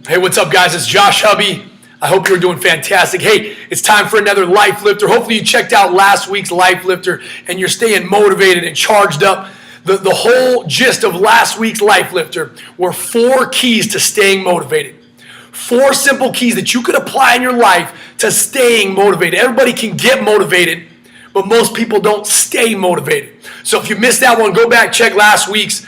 Hey, what's up, guys? It's Josh Hubby. I hope you're doing fantastic. Hey, it's time for another Life Lifter. Hopefully you checked out last week's Life Lifter and you're staying motivated and charged up. The whole gist of last week's Life Lifter were 4 keys to staying motivated. 4 simple keys that you could apply in your life to staying motivated. Everybody can get motivated, but most people don't stay motivated. So if you missed that one, go back, check last week's.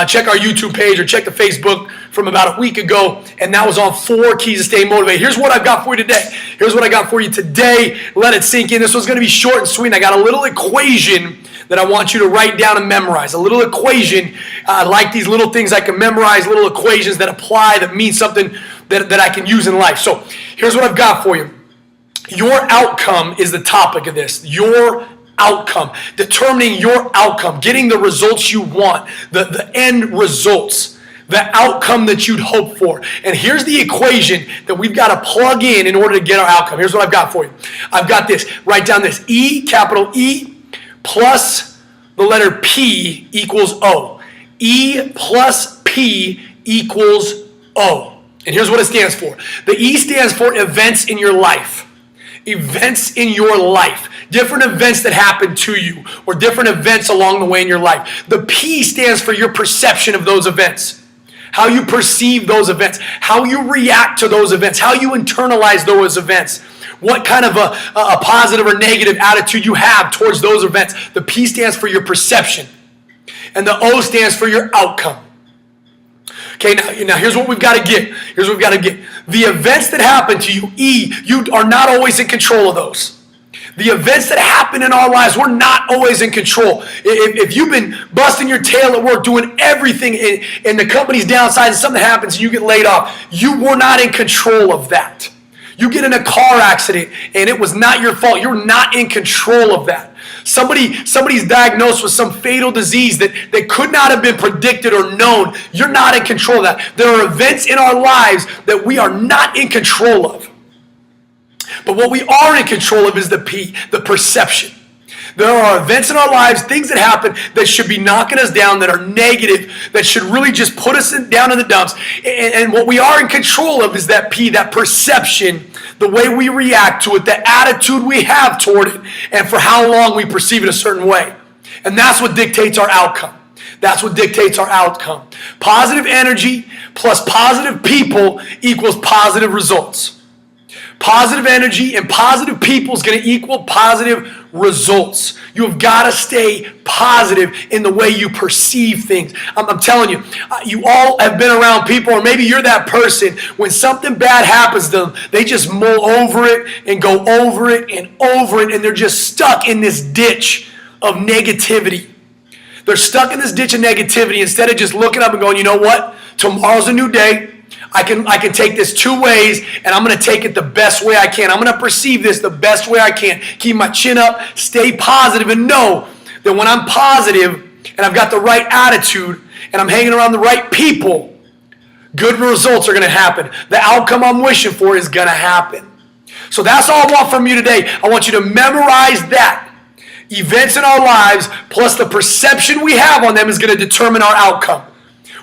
Check our YouTube page or check the Facebook from about a week ago, and that was on 4 keys to stay motivated. Here's what I've got for you today. Here's what I got for you today. Let it sink in. This one's going to be short and sweet. I got a little equation that I want you to write down and memorize. A little equation. I like these little things I can memorize, little equations that apply, that mean something that I can use in life. So here's what I've got for you. Your outcome is the topic of this. Your outcome, determining your outcome, getting the results you want, the end results, the outcome that you'd hope for. And here's the equation that we've got to plug in order to get our outcome. Here's what I've got for you. I've got this. Write down this. E, capital E, plus the letter P equals O. E plus P equals O. And here's what it stands for. The E stands for events in your life. Events in your life. Different events that happen to you or different events along the way in your life. The P stands for your perception of those events. How you perceive those events. How you react to those events. How you internalize those events. What kind of a positive or negative attitude you have towards those events. The P stands for your perception. And the O stands for your outcome. Okay, now here's what we've got to get. Here's what we've got to get. The events that happen to you, E, you are not always in control of those. The events that happen in our lives, we're not always in control. If you've been busting your tail at work, doing everything, and the company's downside and something happens and you get laid off, you were not in control of that. You get in a car accident and it was not your fault. You're not in control of that. Somebody's diagnosed with some fatal disease that could not have been predicted or known. You're not in control of that. There are events in our lives that we are not in control of. But what we are in control of is the P, the perception. There are events in our lives, things that happen that should be knocking us down, that are negative, that should really just put us down in the dumps. And what we are in control of is that P, that perception, the way we react to it, the attitude we have toward it, and for how long we perceive it a certain way. And that's what dictates our outcome. That's what dictates our outcome. Positive energy plus positive people equals positive results. Positive energy and positive people is going to equal positive results. You have got to stay positive in the way you perceive things. I'm telling you, you all have been around people, or maybe you're that person, when something bad happens to them, they just mull over it and go over it and over it, and they're just stuck in this ditch of negativity. They're stuck in this ditch of negativity instead of just looking up and going, you know what? Tomorrow's a new day. I can take this 2 ways, and I'm going to take it the best way I can. I'm going to perceive this the best way I can. Keep my chin up, stay positive, and know that when I'm positive and I've got the right attitude and I'm hanging around the right people, good results are going to happen. The outcome I'm wishing for is going to happen. So that's all I want from you today. I want you to memorize that. Events in our lives plus the perception we have on them is going to determine our outcome.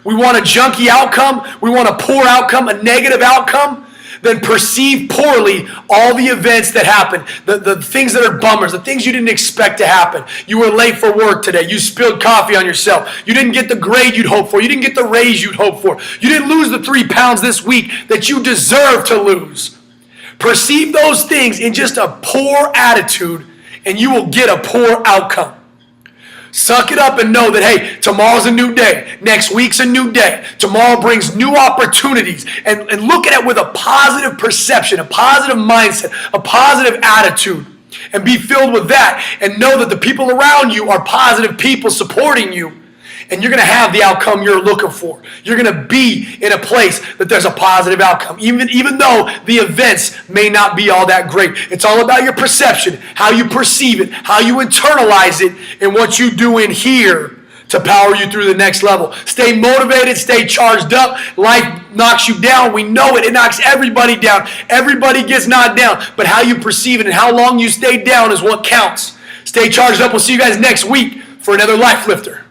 We want a junky outcome, we want a poor outcome, a negative outcome, then perceive poorly all the events that happen, the things that are bummers, the things you didn't expect to happen. You were late for work today, you spilled coffee on yourself, you didn't get the grade you'd hoped for, you didn't get the raise you'd hoped for, you didn't lose the 3 pounds this week that you deserve to lose. Perceive those things in just a poor attitude and you will get a poor outcome. Suck it up and know that, hey, tomorrow's a new day. Next week's a new day. Tomorrow brings new opportunities. And look at it with a positive perception, a positive mindset, a positive attitude. And be filled with that. And know that the people around you are positive people supporting you. And you're going to have the outcome you're looking for. You're going to be in a place that there's a positive outcome, even though the events may not be all that great. It's all about your perception, how you perceive it, how you internalize it, and what you do in here to power you through the next level. Stay motivated, stay charged up. Life knocks you down. We know it. It knocks everybody down. Everybody gets knocked down. But how you perceive it and how long you stay down is what counts. Stay charged up. We'll see you guys next week for another Life Lifter.